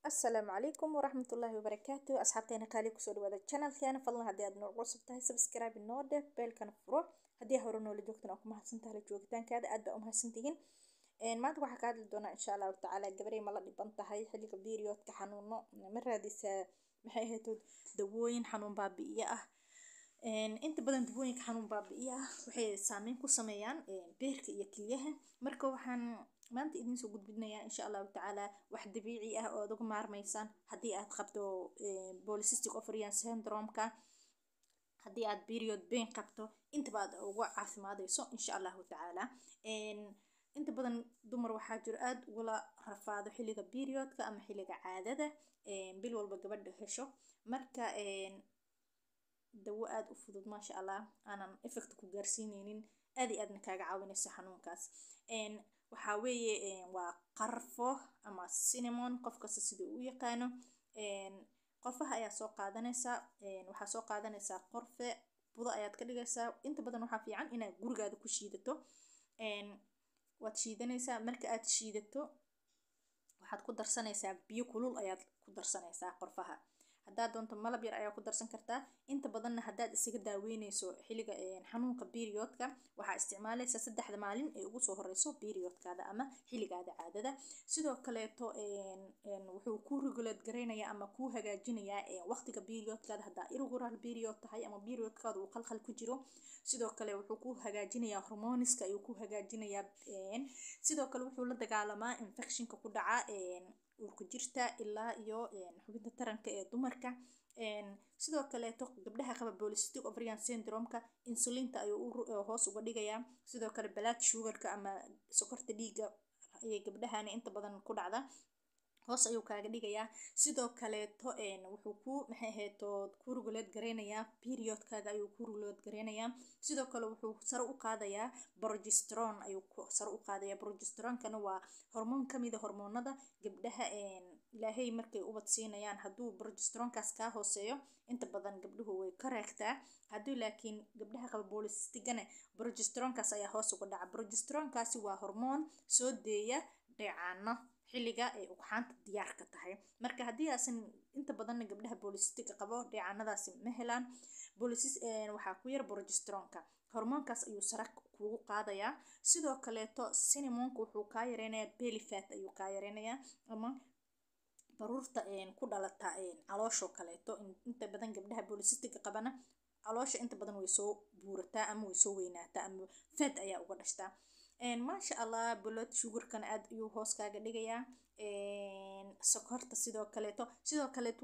السلام عليكم ورحمة الله وبركاته. أصحابتنا قالي كسود وهذا القناة كان فضلا هدي أدنى وصفتها سبسكرايب النود بالكن فروع هدي هورنو لجوكتنا أكو مهسنتها لجوكتان كذا أدبا مهسنتين ما أنت واحد قاعد دونا إن شاء الله تعالى جبري ملا دبنتها هاي حلي كبيريوت كحنون مرة دي محيه تود دوين حنون بابية inta badan dawooyinka xanuun baabi'iya waxay saameyn ku sameeyaan beerka iyo kelyaha marka waxaan maanta idin soo gudbinayaa insha Allah taala wax dabiici ah oo uga maarmaysaan haddii aad qabto polycystic ovarian syndrome-ka haddii aad period pain qabto inta baad uga caafimaadayso insha Allah taala inta badan dumar waxaa jira aad wala rafaado xilliga periodka ama xilliga caadada bil walba gabadha hesho marka dawo aad u fudud maasha Allah aanan effect ku gaarsiineynin aad iyo aadna kaaga caawinaysa xanuunkaas waxaa weeye waa qarfo ama cinnamon qof kasta siduu u yaqaano qorfaha ayaa soo qaadanaysa waxaa soo qaadanaysa qorfe budo ayaad ka dhigaysaa inta badan waxaa fiican inaad gurigaada ku shiidato waad shiidanaysaa marka aad shiidato waxaad ku darsanaysaa biyo kulul ayaad ku darsanaysaa qorfaha haddaad doonto malab yar ayaa ku darsan kartaa inta badanna haddaad isaga daaweynayso xilliga xanuunka periodka waxaa isticmaalaysaa saddexda maalin ee ugu soo horeyso periodkaada ama xilligaada caadada sidoo kaleeto wuxuu ku regulate gareynayaa ama ku hagaajinayaa waqtiga periodkaada haddaa irregular period tahay ama periodkaada uu qalqal ku jiro sidoo kale wuxuu ku hagaajinayaa hormoniska ayuu ku hagaajinayaa sidoo kale wuxuu la dagaalamaa infectionka ku dhaca uurku jirta ilaa iyo xubinta taranka ee dumarka sidoo kaleeto gabdhaha qaba polycystic ovarian syndrome-ka insulinta ayuu hoos uga dhigayaa sidoo kale blood sugar-ka ama sokorta dhiigga ayay gabdhahani inta badan ku dhacda hoos ayuu kaaga dhigayaa sidoo kaleeto wuxuu ku maxay ahayd ku regulate gareynayaa periodkaaga ayuu ku regulate gareynayaa sidoo kale wuxuu sare u qaadayaa progesterone ayuu sare u qaadayaa progesterone-kana waa hormoon ka mid ah hormoonada gabdhaha ilaahay markay ubad siinayaan hadduu progesterone-kaas kaa hooseeyo inta badan gabdhuhu way ka raagtaa haddii laakiin gabdhaha qaba polycystic-gana progesterone-kaas ayaa hoos uga dhaca progesterone-kaasi waa hormoon soo deeya dheecaano xilliga ay ugxaanta diyaarka tahay marka haddii aasan inta badanna gabdhaha polycystic qabo dheecaanadaasi ma helaan waxaa ku yar progesterone-ka hormoonkaas ayuu sare kugu qaadayaa sidoo kaleeto cinnamonka wuxuu kaa yareynayaa belly fat ayuu kaa yareynayaa ama baruurta ku dhalata caloosho kaleeto inta badan gabdhaha polycystic qabana caloosha inta badan way soo buurataa ama way soo weynaataa ama fat ayaa uga dhashtaa maasha Allah blood sugar-kana aad ayuu hoos kaaga dhigayaa sokorta sidoo kaleeto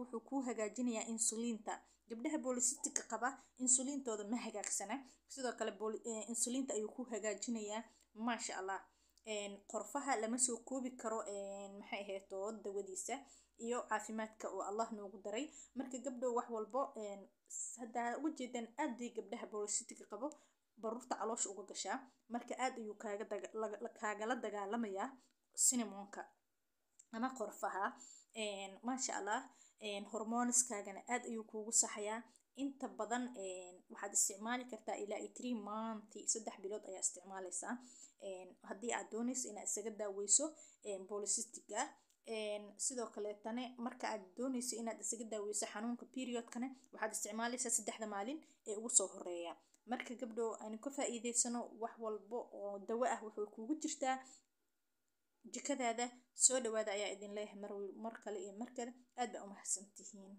wuxuu ku hagaajinayaa insulinta gabdhaha polycystic qaba insulintooda ma hagaagsana sidoo kale insulinta ayuu ku hagaajinayaa maasha Allah qorfaha lama soo koobi karo maxay ahayd dawadiisa iyo caafimaadka oo Allah noogu daray marka gabdho wax walbo hadda ugu jeedaan aad ay gabdhaha polycystic qabo baruurta caloosha uga gashaa marka aad ayuu kaagala dagaalamayaa cinnamonka ama qorfaha maasha Allah hormoniskaagana aad ayuu kuugu saxayaa inta badan waxaad isticmaali kartaa ilaa 3 months 3 bilood ayaa isticmaalaysaa haddii aad doonayso inaad isaga daaweyso polycystic-ga sidoo kaleetana marka aad doonayso inaad isaga daaweyso xanuunka periodkana waxaad isticmaalaysaa saddexda maalin ee ugu soo horeeya marka gabdho aynu ka faa'iideysano wax walbo oo dawo ah wuxuu kugu jirtaa jikadaada soo dhawaada ayaa idin leeyahay mar kale iyo mar kale aad baa u mahadsantihiin.